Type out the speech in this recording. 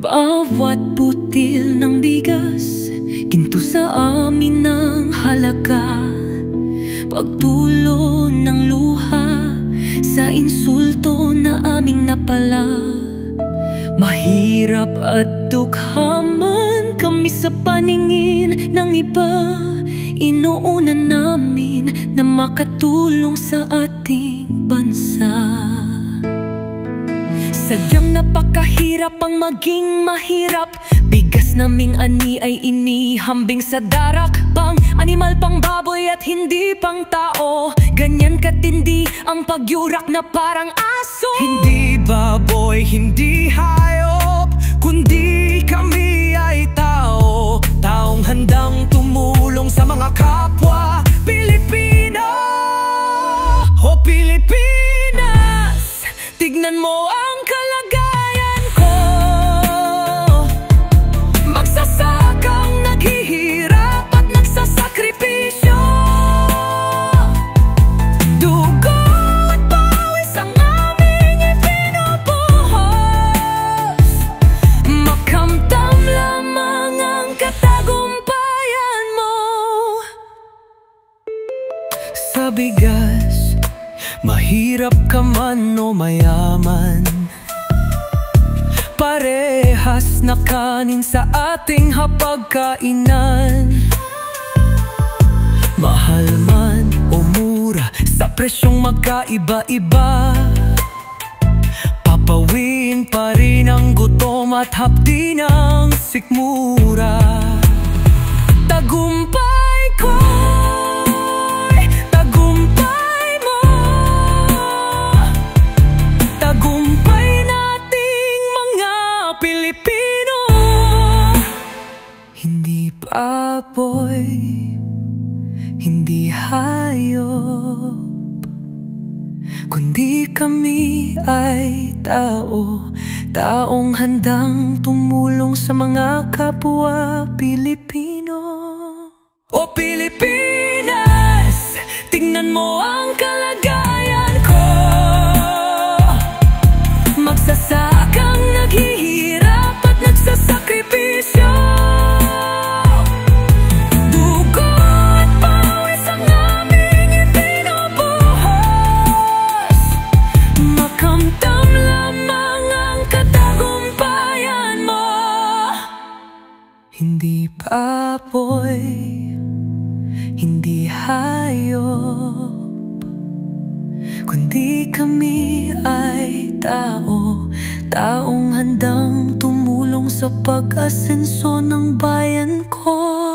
Bawat butil ng bigas, ginto sa amin ng halaga. Pagtulo ng luha sa insulto na aming napala. Mahirap at dukha man kami sa paningin ng iba. Inuuna namin na makatulong sa ating bansa. Sadyang napakahirap ang maging mahirap. Bigas naming ani ay inihambing sa darak. Pang animal, pang baboy at hindi pang tao. Ganyan katindi ang pagyurak na parang aso. Hindi baboy, hindi hayop, kundi kami ay tao. Taong handang tumulong sa mga kapwa Pilipino. O Pilipinas, tignan mo ang kalagayan ko. Magsasakang naghihirap at nagsasakripisyo. Dugo at pawis ang aming ipinubuhos. Makamtam lamang ang katagumpayan mo. Sa bigas, mahirap ka man o mayaman, parehas na kanin sa ating hapagkainan. Mahal man o mura, sa presyong magkaiba-iba, papawin pa rin ang gutom at hapdi ng sikmura. Tagumpay ko, tagumpay mo, tagumpay nating mga Pilipino. Hindi baboy, hindi hayop, kundi kami ay tao. Taong handang tumulong sa mga kapwa Pilipino. O Pilipinas, tingnan mo ang kalagayan ko. Magsasakang naghihirap at nagsasakripisyo. Dugo at pawis ang aming ipinubuhos. Makamtam lamang ang katagumpayan mo. Hindi baboy, hindi hayop, kundi kami ay tao. Taong handang tumulong sa pag-asenso ng bayan ko.